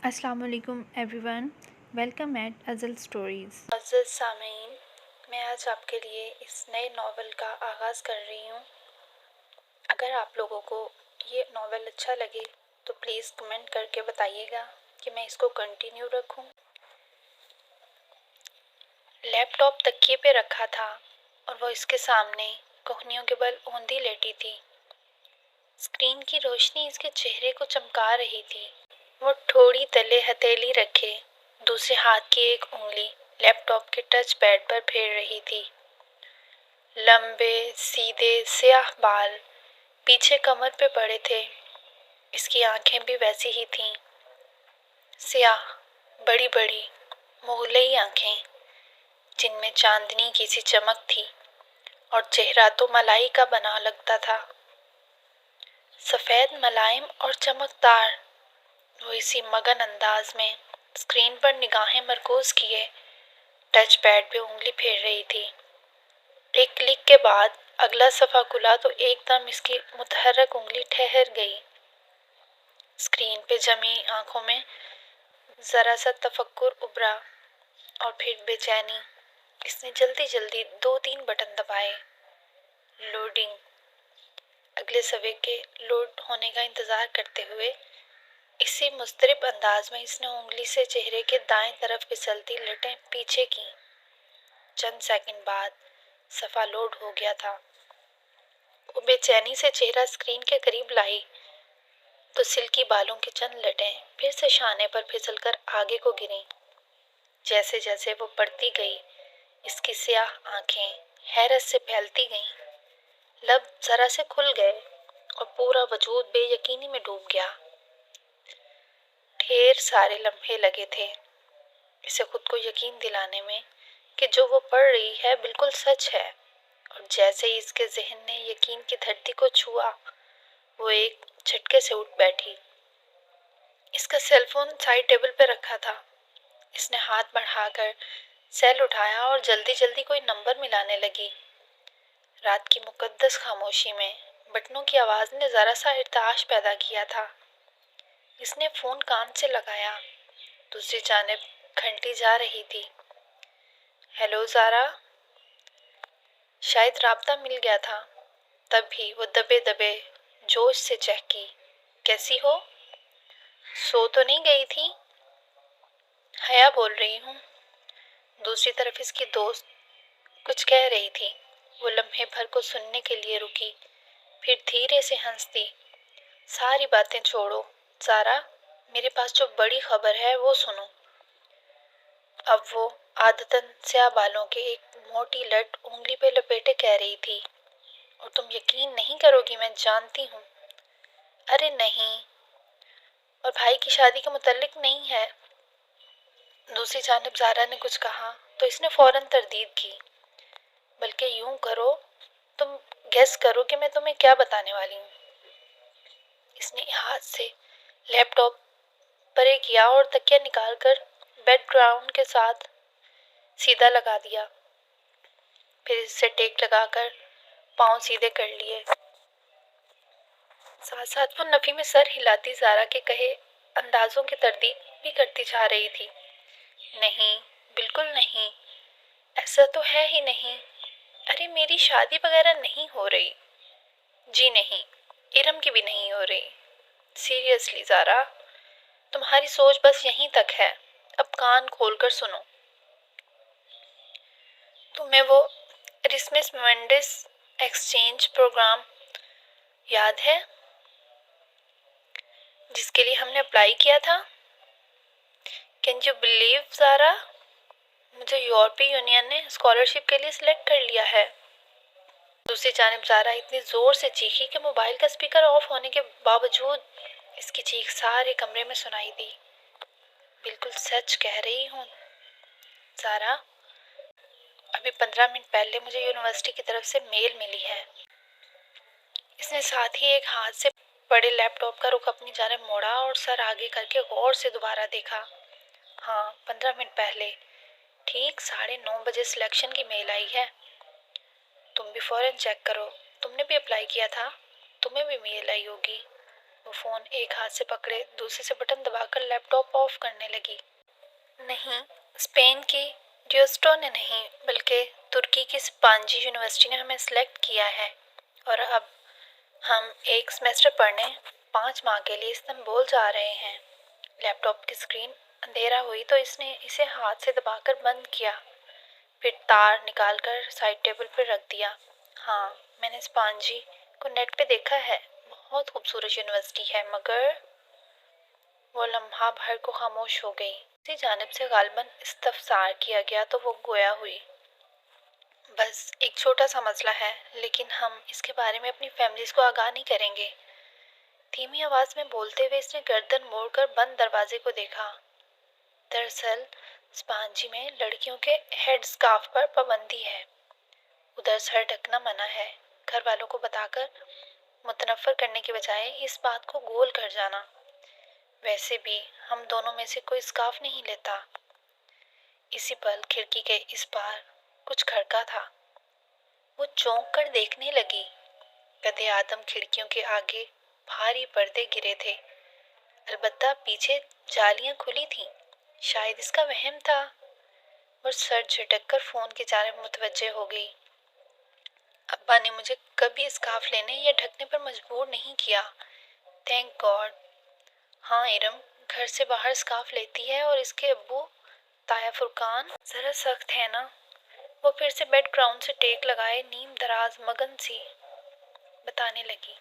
السلام علیکم every one, welcome at ازل اسٹوریز۔ معزز سامعین، میں آج آپ کے لیے اس نئے ناول کا آغاز کر رہی ہوں۔ اگر آپ لوگوں کو یہ ناول اچھا لگے تو پلیز کمنٹ کر کے بتائیے گا کہ میں اس کو کنٹینیو رکھوں۔ لیپ ٹاپ تکیے پہ رکھا تھا اور وہ اس کے سامنے کوہنیوں کے بل اوندھی لیٹی تھی۔ اسکرین کی روشنی اس کے چہرے کو چمکا رہی تھی۔ وہ تھوڑی تلے ہتھیلی رکھے دوسرے ہاتھ کی ایک انگلی لیپ ٹاپ کے ٹچ پیڈ پر پھیر رہی تھی۔ لمبے سیدھے سیاہ بال پیچھے کمر پہ پڑے تھے۔ اس کی آنکھیں بھی ویسی ہی تھیں، سیاہ بڑی بڑی مغلئی آنکھیں جن میں چاندنی کی سی چمک تھی، اور چہرہ تو ملائی کا بنا لگتا تھا، سفید ملائم اور چمکدار۔ وہ اسی مگن انداز میں اسکرین پر نگاہیں مرکوز کیے ٹچ پیڈ پہ انگلی پھیر رہی تھی۔ ایک کلک کے بعد اگلا صفحہ کھلا تو ایک دم اس کی متحرک انگلی ٹھہر گئی۔ اسکرین پہ جمی آنکھوں میں ذرا سا تفکر ابھرا اور پھر بے چینی۔ اس نے جلدی جلدی 2-3 بٹن دبائے۔ لوڈنگ۔ اگلے صفحے کے لوڈ ہونے کا انتظار کرتے ہوئے اسی مضطرب انداز میں اس نے انگلی سے چہرے کے دائیں طرف پھسلتی لٹیں پیچھے کیں۔ چند سیکنڈ بعد صفحہ لوڈ ہو گیا تھا۔ وہ بے چینی سے چہرہ اسکرین کے قریب لائی تو سلکی بالوں کی چند لٹیں پھر سے شانے پر پھسل کر آگے کو گریں۔ جیسے جیسے وہ بڑھتی گئی اس کی سیاہ آنکھیں حیرت سے پھیلتی گئیں، لب ذرا سے کھل گئے اور پورا وجود بے یقینی میں ڈوب گیا۔ ڈھیر سارے لمحے لگے تھے اسے خود کو یقین دلانے میں کہ جو وہ پڑھ رہی ہے بالکل سچ ہے، اور جیسے ہی اس کے ذہن نے یقین کی دھرتی کو چھوا وہ ایک جھٹکے سے اٹھ بیٹھی۔ اس کا سیل فون سائڈ ٹیبل پہ رکھا تھا۔ اس نے ہاتھ بڑھا کر سیل اٹھایا اور جلدی جلدی کوئی نمبر ملانے لگی۔ رات کی مقدس خاموشی میں بٹنوں کی آواز نے ذرا سا ارتعاش پیدا کیا تھا۔ اس نے فون کان سے لگایا۔ دوسری جانب گھنٹی جا رہی تھی۔ ہیلو زارا۔ شاید رابطہ مل گیا تھا۔ تب بھی وہ دبے دبے جوش سے چہکی، کیسی ہو؟ سو تو نہیں گئی تھی؟ حیا بول رہی ہوں۔ دوسری طرف اس کی دوست کچھ کہہ رہی تھی۔ وہ لمحے بھر کو سننے کے لیے رکی، پھر دھیرے سے ہنسی۔ ساری باتیں چھوڑو زارا، میرے پاس جو بڑی خبر ہے وہ سنو۔ اب وہ عادتاً سیاہ بالوں کے ایک موٹی لٹ انگلی پہ لپیٹے کہہ رہی تھی، اور تم یقین نہیں کرو گی، میں جانتی ہوں۔ ارے نہیں، اور بھائی کی شادی کے متعلق نہیں ہے۔ دوسری جانب زارا نے کچھ کہا تو اس نے فوراً تردید کی، بلکہ یوں کرو، تم گیس کرو کہ میں تمہیں کیا بتانے والی ہوں۔ اس نے ہاتھ سے لیپ ٹاپ پرے کیا اور تکیہ نکال کر بیک گراؤنڈ کے ساتھ سیدھا لگا دیا، پھر اس سے ٹیک لگا کر پاؤں سیدھے کر لیے۔ ساتھ ساتھ وہ نفی میں سر ہلاتی زارا کے کہے اندازوں کی تردید بھی کرتی جا رہی تھی۔ نہیں، بالکل نہیں، ایسا تو ہے ہی نہیں۔ ارے میری شادی وغیرہ نہیں ہو رہی۔ جی نہیں، ارم کی بھی نہیں ہو رہی۔ سیریسلی زارا، تمہاری سوچ بس یہیں تک ہے، اب کان کھول کر سنو۔ تمہیں وہ رسمس موینڈس ایکسچینج پروگرام یاد ہے جس کے لیے ہم نے اپلائی کیا تھا؟ کین یو بلیو زارا، مجھے یورپی یونین نے اسکالرشپ کے لیے سلیکٹ کر لیا ہے۔ دوسری جانب زارا اتنی زور سے چیخی کہ موبائل کا اسپیکر آف ہونے کے باوجود اس کی چیخ سارے کمرے میں سنائی دی۔ بالکل سچ کہہ رہی ہوں زارا، ابھی 15 منٹ پہلے مجھے یونیورسٹی کی طرف سے میل ملی ہے۔ اس نے ساتھ ہی ایک ہاتھ سے پڑے لیپ ٹاپ کا رخ اپنی جانب موڑا اور سر آگے کر کے غور سے دوبارہ دیکھا۔ ہاں، 15 منٹ پہلے ٹھیک 9:30 بجے سلیکشن کی میل آئی ہے۔ تم بھی فوراً چیک کرو، تم نے بھی اپلائی کیا تھا، تمہیں بھی میل آئی ہوگی۔ وہ فون ایک ہاتھ سے پکڑے دوسرے سے بٹن دبا کر لیپ ٹاپ آف کرنے لگی۔ نہیں، اسپین کی ڈیوسٹو نے نہیں، بلکہ ترکی کی سپانجی یونیورسٹی نے ہمیں سلیکٹ کیا ہے، اور اب ہم ایک سیمسٹر پڑھنے 5 ماہ کے لیے استنبول جا رہے ہیں۔ لیپ ٹاپ کی اسکرین اندھیرا ہوئی تو اس نے اسے ہاتھ سے دبا کر بند کیا، پھر تار نکال کر سائڈ ٹیبل پر رکھ دیا۔ ہاں، میں نے سپانجی کو نیٹ پہ دیکھا ہے، بہت خوبصورت یونیورسٹی ہے، مگر وہ لمحہ بھر کو خاموش ہو گئی۔ اسی جانب سے غالباً استفسار کیا گیا تو وہ گویا ہوئی۔ بس ایک چھوٹا سا مسئلہ ہے، لیکن ہم اس کے بارے میں اپنی فیملیز کو آگاہ نہیں کریں گے۔ دھیمی آواز میں بولتے ہوئے اس نے گردن موڑ کر بند دروازے کو دیکھا۔ دراصل سپانجی میں لڑکیوں کے ہیڈ اسکارف پر پابندی ہے، ادھر سر ڈھکنا منع ہے۔ گھر والوں کو بتا کر متنفر کرنے کے بجائے اس بات کو گول کر جانا۔ ویسے بھی ہم دونوں میں سے کوئی اسکارف نہیں لیتا۔ اسی پل کھڑکی کے اس پار کچھ کھڑکا تھا۔ وہ چونک کر دیکھنے لگی۔ قد آدم کھڑکیوں کے آگے بھاری پردے گرے تھے، البتہ پیچھے جالیاں کھلی تھیں۔ شاید اس کا وہم تھا، اور سر جھٹک کر فون کی جانب متوجہ ہو گئی۔ ابا نے مجھے کبھی اسکارف لینے یا ڈھکنے پر مجبور نہیں کیا، تھینک گاڈ۔ ہاں ارم گھر سے باہر اسکارف لیتی ہے، اور اس کے ابو تایا فرقان ذرا سخت ہے نا۔ وہ پھر سے بیک گراؤنڈ سے ٹیک لگائے نیم دراز مگن سی بتانے لگی۔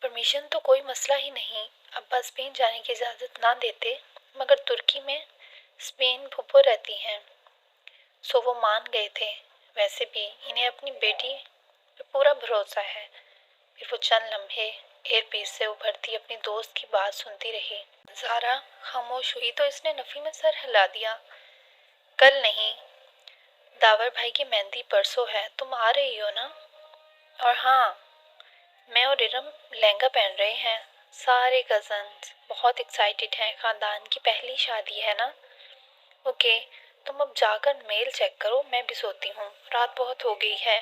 پرمیشن تو کوئی مسئلہ ہی نہیں، ابا اسپین جانے کی اجازت نہ دیتے، مگر ترکی میں اسپین پھپھو رہتی ہیں، سو وہ مان گئے تھے۔ ویسے بھی انہیں اپنی بیٹی پہ پورا بھروسہ ہے۔ پھر وہ چند لمحے ایئر پیس سے ابھرتی اپنی دوست کی بات سنتی رہی۔ زارا خاموش ہوئی تو اس نے نفی میں سر ہلا دیا۔ کل نہیں، داور بھائی کی مہندی پرسوں ہے، تم آ رہی ہو نا؟ اور ہاں، میں اور ارم لہنگا پہن رہے ہیں۔ سارے کزنز بہت ایکسائٹیڈ ہیں، خاندان کی پہلی شادی ہے نا۔ اوکے، تم اب جا کر میل چیک کرو، میں بھی سوتی ہوں، رات بہت ہو گئی ہے۔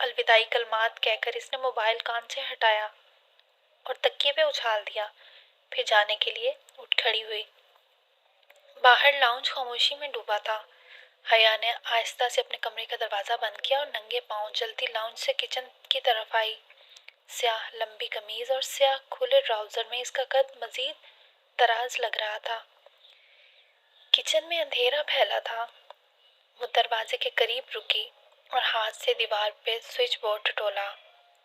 الوداعی کلمات کہہ کر اس نے موبائل کان سے ہٹایا اور تکیے پہ اچھال دیا، پھر جانے کے لیے اٹھ کھڑی ہوئی۔ باہر لاؤنج خاموشی میں ڈوبا تھا۔ حیا نے آہستہ سے اپنے کمرے کا دروازہ بند کیا اور ننگے پاؤں جلتی لاؤنج سے کچن کی طرف آئی۔ سیاہ لمبی قمیض اور سیاہ کھلے ٹراؤزر میں اس کا قد مزید دراز لگ رہا تھا۔ کچن میں اندھیرا پھیلا تھا۔ وہ دروازے کے قریب رکی اور ہاتھ سے دیوار پہ سوئچ بورڈ ٹٹولا۔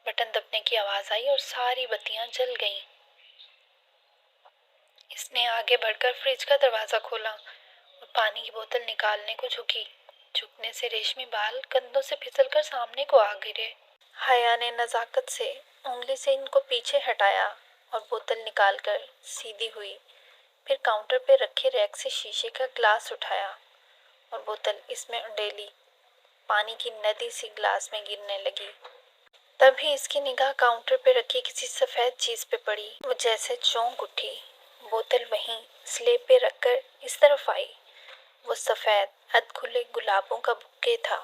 بٹن دبنے کی آواز آئی اور ساری بتیاں جل گئیں۔ اس نے آگے بڑھ کر فریج کا دروازہ کھولا اور پانی کی بوتل نکالنے کو جھکی۔ جھکنے سے ریشمی بال کندھوں سے پھسل کر سامنے کو آ گرے۔ حیا نے نزاکت سے انگلی سے ان کو پیچھے ہٹایا اور بوتل نکال کر سیدھی ہوئی، پھر کاؤنٹر پہ رکھے ریک سے شیشے کا گلاس اٹھایا اور بوتل اس میں انڈیلی۔ پانی کی ندی سی گلاس میں گرنے لگی۔ تبھی اس کی نگاہ کاؤنٹر پہ رکھی کسی سفید چیز پہ پڑی۔ وہ جیسے چونک اٹھی، بوتل وہیں سلیب پہ رکھ کر اس طرف آئی۔ وہ سفید ادھ کھلے گلابوں کا بکے تھا،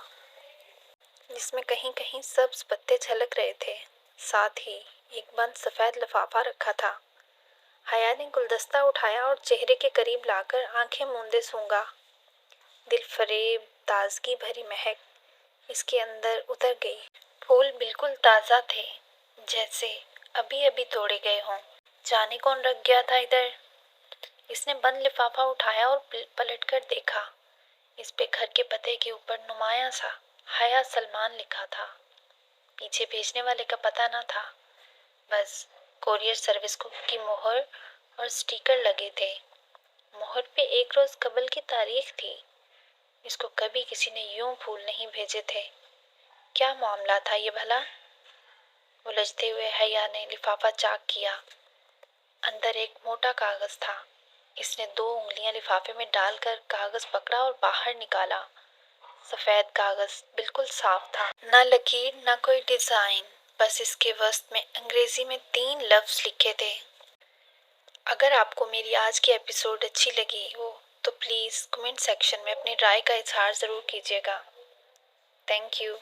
جس میں کہیں کہیں سبز پتے جھلک رہے تھے، ساتھ ہی ایک بند سفید لفافہ رکھا تھا۔ حیا نے گلدستہ اٹھایا اور چہرے کے قریب لا کر آنکھیں موندے سونگا۔ دل فریب تازگی بھری مہک اس کے اندر اتر گئی۔ پھول بالکل تازہ تھے، جیسے ابھی ابھی توڑے گئے ہوں۔ جانے کون رکھ گیا تھا ادھر؟ اس نے بند لفافہ اٹھایا اور پلٹ کر دیکھا۔ اس پہ گھر کے پتے کے اوپر نمایاں سا حیا سلمان لکھا تھا۔ پیچھے بھیجنے والے کا پتہ نہ تھا، بس کوریئر سروس کی مہر اور سٹیکر لگے تھے۔ مہر پہ ایک روز قبل کی تاریخ تھی۔ اس کو کبھی کسی نے یوں پھول نہیں بھیجے تھے۔ کیا معاملہ تھا یہ بھلا؟ الجھتے ہوئے حیا نے لفافہ چاک کیا۔ اندر ایک موٹا کاغذ تھا۔ اس نے 2 انگلیاں لفافے میں ڈال کر کاغذ پکڑا اور باہر نکالا۔ سفید کاغذ بالکل صاف تھا، نہ لکیر نہ کوئی ڈیزائن، بس اس کے وسط میں انگریزی میں 3 لفظ لکھے تھے۔ اگر آپ کو میری آج کی ایپیسوڈ اچھی لگی ہو تو پلیز کمنٹ سیکشن میں اپنی رائے کا اظہار ضرور کیجیے گا۔ Thank you.